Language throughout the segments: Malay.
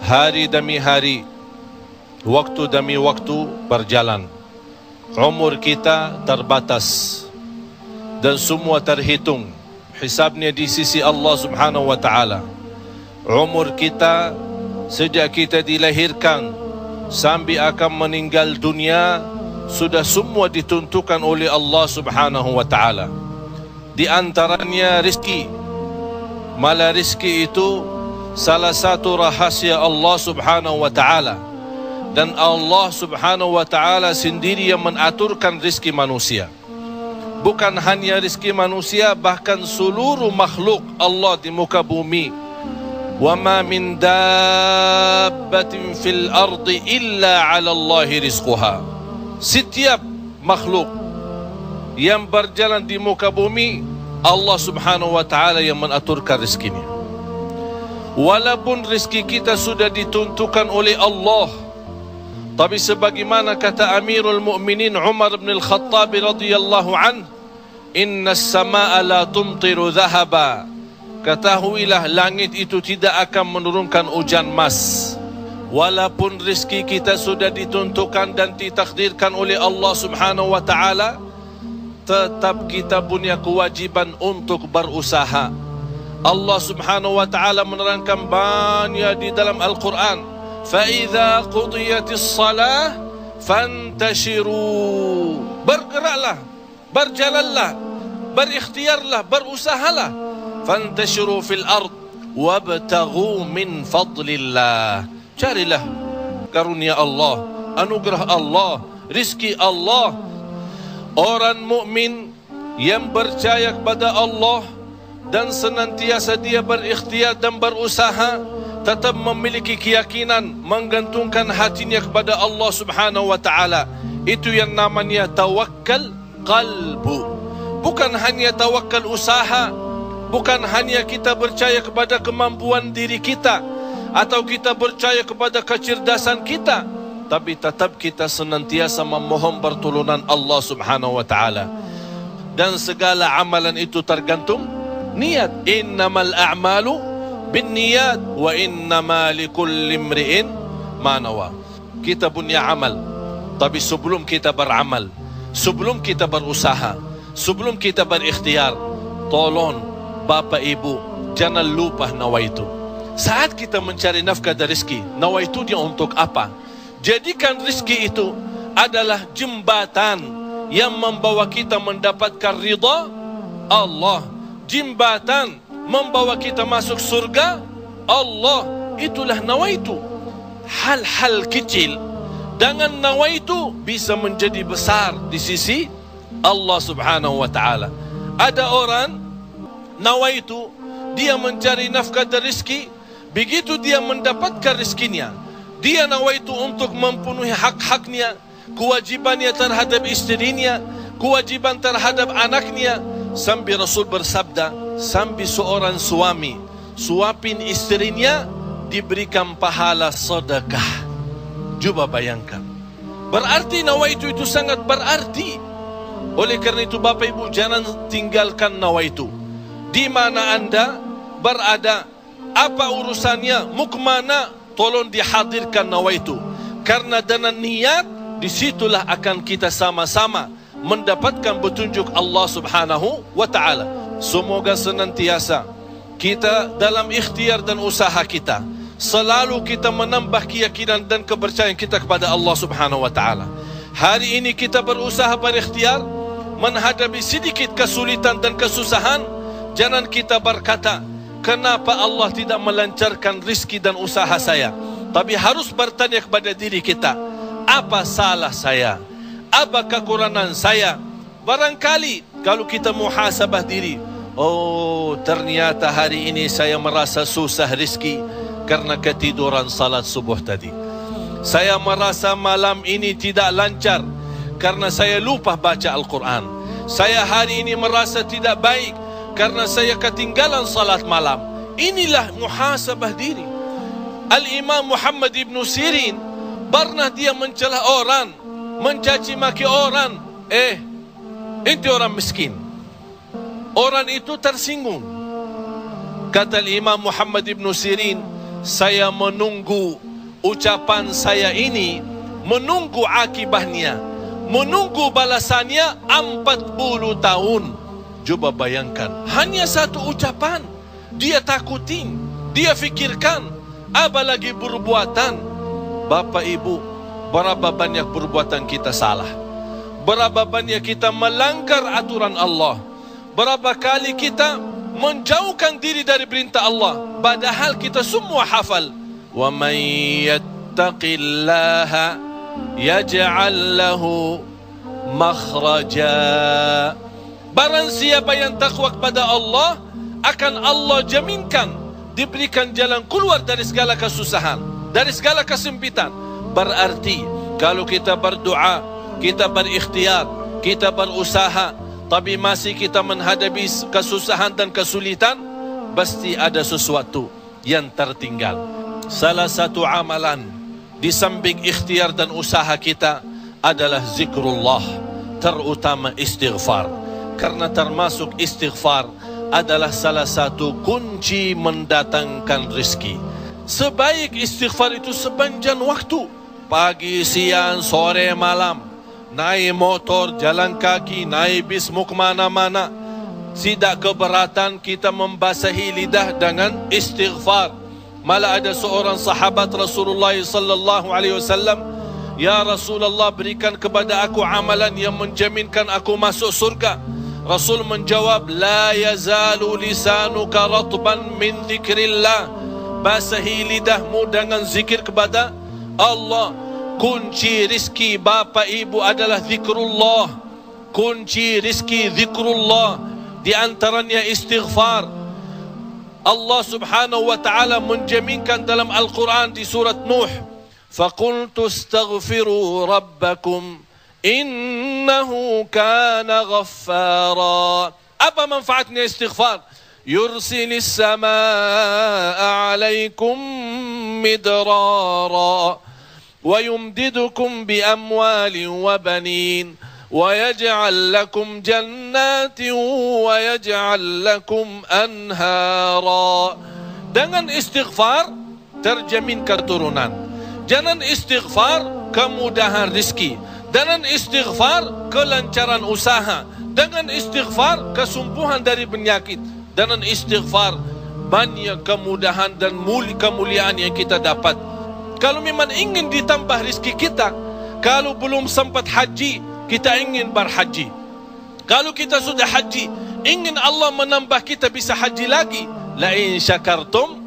Hari demi hari, waktu demi waktu berjalan. Umur kita terbatas dan semua terhitung hisabnya di sisi Allah Subhanahu wa taala. Umur kita sejak kita dilahirkan sampai akan meninggal dunia sudah semua ditentukan oleh Allah Subhanahu wa taala. Di antaranya rezeki. Malah rezeki itu salah satu rahasia Allah Subhanahu wa taala, dan Allah Subhanahu wa taala sendiri yang mengaturkan rezeki manusia. Bukan hanya rezeki manusia, bahkan seluruh makhluk Allah di muka bumi. Wa ma min dabbatin fil ardi illa 'ala Allahi rizquha. Setiap makhluk yang berjalan di muka bumi, Allah Subhanahu wa taala yang mengaturkan rezekinya. Walaupun rezeki kita sudah ditentukan oleh Allah, tapi sebagaimana kata Amirul Mukminin Umar bin Al-Khattab radhiyallahu anhu, inna as-samaa'a la tumtiru dhahaba. Ketahuilah langit itu tidak akan menurunkan hujan emas. Walaupun rezeki kita sudah ditentukan dan ditakdirkan oleh Allah Subhanahu wa taala, tetap kita punya kewajiban untuk berusaha. Allah Subhanahu wa taala menerangkan banyak di dalam Al-Quran, فَإِذَا قُضِيَتِ الصَّلَاةِ فَانْتَشِرُوا. Bergeraklah, berjalanlah, berikhtiarlah, berusahalah. فَانْتَشِرُوا فِي الْأَرْضِ وَابْتَغُوا مِنْ فَضْلِ اللَّهِ. Carilah karunia Allah, anugerah Allah, rizki Allah. Orang mukmin yang percaya kepada Allah dan senantiasa dia berikhtiar dan berusaha, tetap memiliki keyakinan, menggantungkan hatinya kepada Allah Subhanahu wa taala. Itu yang namanya tawakkal qalbu. Bukan hanya tawakkal usaha, bukan hanya kita percaya kepada kemampuan diri kita atau kita percaya kepada kecerdasan kita, tapi tetap kita senantiasa memohon pertolongan Allah Subhanahu wa taala. Dan segala amalan itu tergantung niat. Innamal a'malu binniyat wa innama likulli imri'in ma nawa. Kita punya amal, tapi sebelum kita beramal, sebelum kita berusaha, sebelum kita berikhtiar, tolong Bapak Ibu jangan lupa nawaitu. Saat kita mencari nafkah dan rezeki, nawaitu dia untuk apa? Jadikan rezeki itu adalah jembatan yang membawa kita mendapatkan ridha Allah, jembatan membawa kita masuk surga Allah. Itulah nawaitu. Hal-hal kecil dengan nawaitu bisa menjadi besar di sisi Allah Subhanahu wa taala. Ada orang nawaitu dia mencari nafkah dan rezeki, begitu dia mendapatkan rezekinya, dia nawaitu untuk memenuhi hak-haknya, kewajibannya terhadap istrinya, kewajiban terhadap anaknya. Sampai Rasul bersabda, sampai seorang suami suapin istrinya diberikan pahala sedekah. Coba bayangkan, berarti nawaitu itu sangat berarti. Oleh karena itu Bapak Ibu jangan tinggalkan nawaitu. Di mana anda berada, apa urusannya, mau kemana, tolong dihadirkan nawaitu. Karena dengan niat, disitulah akan kita sama-sama mendapatkan petunjuk Allah Subhanahu wa ta'ala. Semoga senantiasa kita dalam ikhtiar dan usaha kita, selalu kita menambah keyakinan dan kepercayaan kita kepada Allah Subhanahu wa ta'ala. Hari ini kita berusaha berikhtiar, menghadapi sedikit kesulitan dan kesusahan, jangan kita berkata, kenapa Allah tidak melancarkan rizki dan usaha saya? Tapi harus bertanya kepada diri kita, apa salah saya? Apa kekurangan saya? Barangkali kalau kita muhasabah diri, oh ternyata hari ini saya merasa susah rizki karena ketiduran salat subuh tadi. Saya merasa malam ini tidak lancar karena saya lupa baca Al-Quran. Saya hari ini merasa tidak baik karena saya ketinggalan salat malam. Inilah muhasabah diri. Al-Imam Muhammad ibn Sirin pernah dia mencela orang, mencaci maki orang. Itu orang miskin. Orang itu tersinggung. Kata Imam Muhammad ibn Sirin, saya menunggu ucapan saya ini, menunggu akibahnya, menunggu balasannya 40 tahun. Coba bayangkan, hanya satu ucapan dia takutin, dia fikirkan, apalagi perbuatan. Bapak Ibu, berapa banyak perbuatan kita salah, berapa banyak kita melanggar aturan Allah, berapa kali kita menjauhkan diri dari perintah Allah, padahal kita semua hafal. Wa may yattaqillaha yaj'al lahu makhraja. Barang siapa yang takwa kepada Allah, akan Allah jaminkan diberikan jalan keluar dari segala kesusahan, dari segala kesempitan. Berarti kalau kita berdoa, kita berikhtiar, kita berusaha, tapi masih kita menghadapi kesusahan dan kesulitan, pasti ada sesuatu yang tertinggal. Salah satu amalan di samping ikhtiar dan usaha kita adalah zikrullah, terutama istighfar. Karena termasuk istighfar adalah salah satu kunci mendatangkan rezeki. Sebaik istighfar itu sepanjang waktu, pagi, siang, sore, malam, naik motor, jalan kaki, naik bis, mau kemana-mana, tidak keberatan kita membasahi lidah dengan istighfar. Malah ada seorang sahabat Rasulullah sallallahu alaihi wasallam, "Ya Rasulullah, berikan kepada aku amalan yang menjaminkan aku masuk surga." Rasul menjawab, "La yazalu lisanuka ratban min zikrillah." Basahi lidahmu dengan zikir kepada Allah. Kunci rizki Bapak Ibu adalah zikrullah. Kunci rizki zikrullah, di antaranya istighfar. Allah subhanahu wa ta'ala menjaminkan dalam Al-Quran di surat Nuh, "Faqultu astaghfiru rabbakum innahu kana ghaffara." Apa manfaatnya istighfar? Yursilis samaa alaikum midrara wa yumdidukum bi amwalin wa banin wa yaj'al lakum jannatin wa yaj'al lakum anhara. Dengan istighfar terjamin keturunan. Dengan istighfar kemudahan rezeki. Dengan istighfar kelancaran usaha. Dengan istighfar kesembuhan dari penyakit. Dengan istighfar banyak kemudahan dan kemuliaan yang kita dapat. Kalau memang ingin ditambah rezeki kita, kalau belum sempat haji, kita ingin berhaji. Kalau kita sudah haji, ingin Allah menambah kita bisa haji lagi. La in syakartum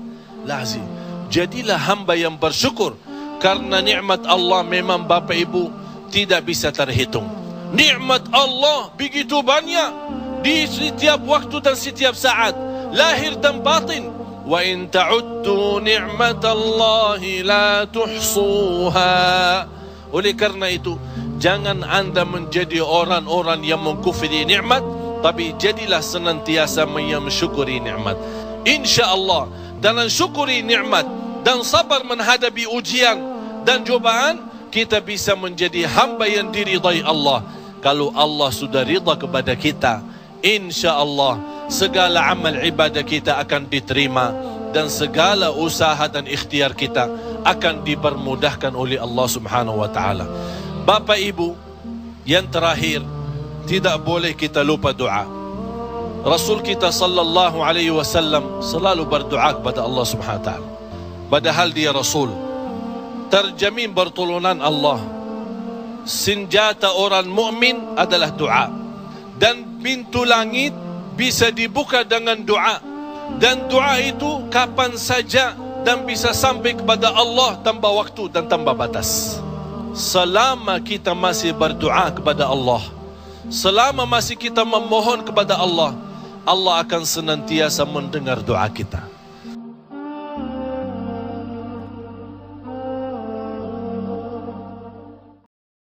lazim. Jadilah hamba yang bersyukur, karena nikmat Allah memang Bapak Ibu tidak bisa terhitung. Nikmat Allah begitu banyak di setiap waktu dan setiap saat, lahir dan batin. Wa in ta'uddu ni'matallahi la tuhsuha. Oleh karena itu, jangan anda menjadi orang-orang yang mengkufri nikmat, tapi jadilah senantiasa mensyukuri nikmat. InsyaAllah dengan syukuri nikmat dan sabar menghadapi ujian dan cobaan, kita bisa menjadi hamba yang diridai Allah. Kalau Allah sudah ridha kepada kita, InsyaAllah segala amal ibadah kita akan diterima, dan segala usaha dan ikhtiar kita akan dipermudahkan oleh Allah subhanahu wa ta'ala. Bapak Ibu, yang terakhir, tidak boleh kita lupa doa. Rasul kita sallallahu alaihi wasallam selalu berdoa kepada Allah subhanahu wa ta'ala. Padahal dia Rasul, terjamin pertolongan Allah. Senjata orang mukmin adalah doa, dan pintu langit bisa dibuka dengan doa, dan doa itu kapan saja dan bisa sampai kepada Allah tanpa waktu dan tanpa batas. Selama kita masih berdoa kepada Allah, selama masih kita memohon kepada Allah, Allah akan senantiasa mendengar doa kita.